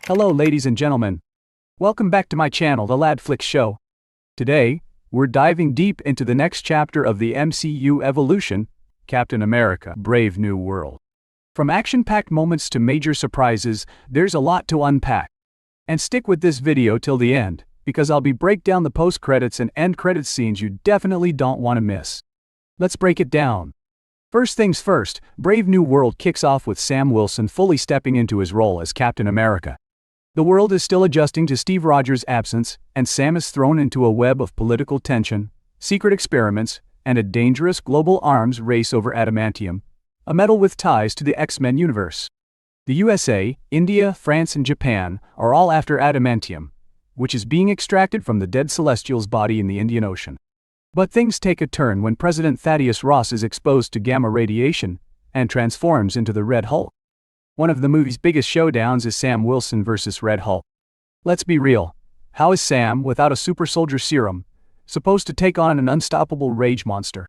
Hello ladies and gentlemen. Welcome back to my channel, The Lad Flick Show. Today, we're diving deep into the next chapter of the MCU evolution, Captain America: Brave New World. From action-packed moments to major surprises, there's a lot to unpack. And stick with this video till the end, because I'll be break down the post-credits and end-credits scenes you definitely don't want to miss. Let's break it down. First things first, Brave New World kicks off with Sam Wilson fully stepping into his role as Captain America. The world is still adjusting to Steve Rogers' absence, and Sam is thrown into a web of political tension, secret experiments, and a dangerous global arms race over adamantium, a metal with ties to the X-Men universe. The USA, India, France, and Japan are all after adamantium, which is being extracted from the dead Celestial's body in the Indian Ocean. But things take a turn when President Thaddeus Ross is exposed to gamma radiation and transforms into the Red Hulk. One of the movie's biggest showdowns is Sam Wilson versus Red Hulk. Let's be real, how is Sam, without a super soldier serum, supposed to take on an unstoppable rage monster?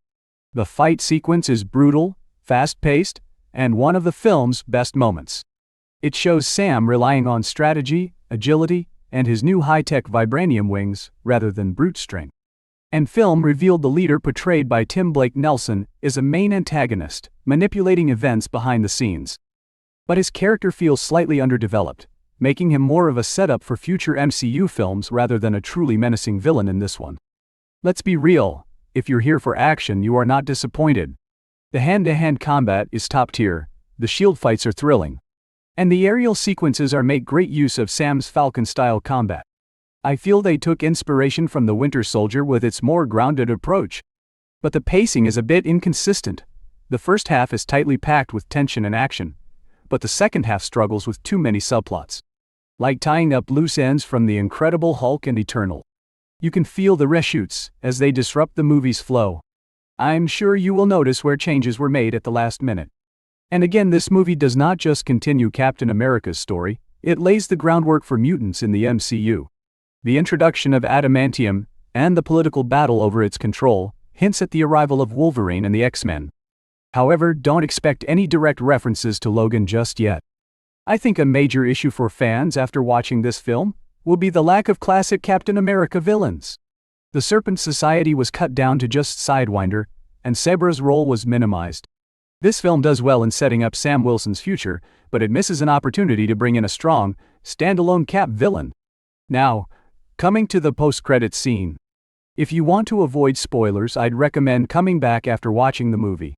The fight sequence is brutal, fast-paced, and one of the film's best moments. It shows Sam relying on strategy, agility, and his new high-tech vibranium wings, rather than brute strength. And film revealed the leader portrayed by Tim Blake Nelson is a main antagonist, manipulating events behind the scenes. But his character feels slightly underdeveloped, making him more of a setup for future MCU films rather than a truly menacing villain in this one. Let's be real, if you're here for action, you are not disappointed. The hand-to-hand combat is top tier, the shield fights are thrilling, and the aerial sequences make great use of Sam's Falcon-style combat. I feel they took inspiration from The Winter Soldier with its more grounded approach. But the pacing is a bit inconsistent. The first half is tightly packed with tension and action, but the second half struggles with too many subplots. Like tying up loose ends from The Incredible Hulk and Eternal. You can feel the reshoots as they disrupt the movie's flow. I'm sure you will notice where changes were made at the last minute. And again, this movie does not just continue Captain America's story, it lays the groundwork for mutants in the MCU. The introduction of adamantium, and the political battle over its control, hints at the arrival of Wolverine and the X-Men. However, don't expect any direct references to Logan just yet. I think a major issue for fans after watching this film will be the lack of classic Captain America villains. The Serpent Society was cut down to just Sidewinder, and Cebra's role was minimized. This film does well in setting up Sam Wilson's future, but it misses an opportunity to bring in a strong, standalone Cap villain. Now, coming to the post-credits scene. If you want to avoid spoilers, I'd recommend coming back after watching the movie.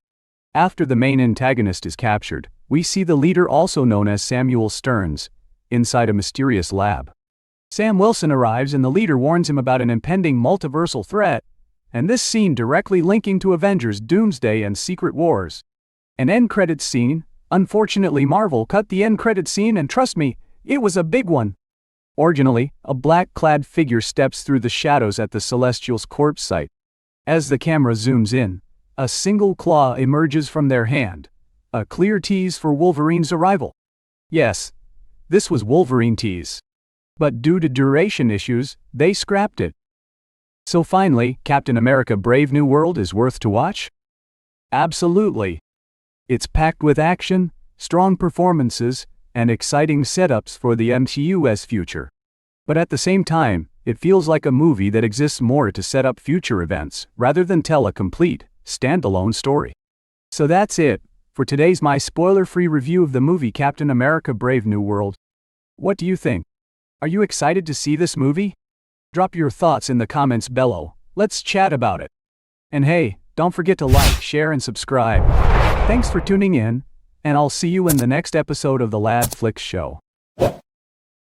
After the main antagonist is captured, we see the leader, also known as Samuel Stearns, inside a mysterious lab. Sam Wilson arrives and the leader warns him about an impending multiversal threat, and this scene directly linking to Avengers: Doomsday and Secret Wars. An end credits scene. Unfortunately, Marvel cut the end credits scene, and trust me, it was a big one. Originally, a black-clad figure steps through the shadows at the Celestial's corpse site. As the camera zooms in, a single claw emerges from their hand, a clear tease for Wolverine's arrival. Yes, this was Wolverine tease. But due to duration issues, they scrapped it. So finally, Captain America: Brave New World is worth to watch? Absolutely. It's packed with action, strong performances, and exciting setups for the MCU's future. But at the same time, it feels like a movie that exists more to set up future events, rather than tell a complete, standalone story. So that's it for today's my spoiler-free review of the movie Captain America: Brave New World. What do you think? Are you excited to see this movie? Drop your thoughts in the comments below. Let's chat about it. And hey, don't forget to like, share, and subscribe. Thanks for tuning in, and I'll see you in the next episode of The Lad Flick Show.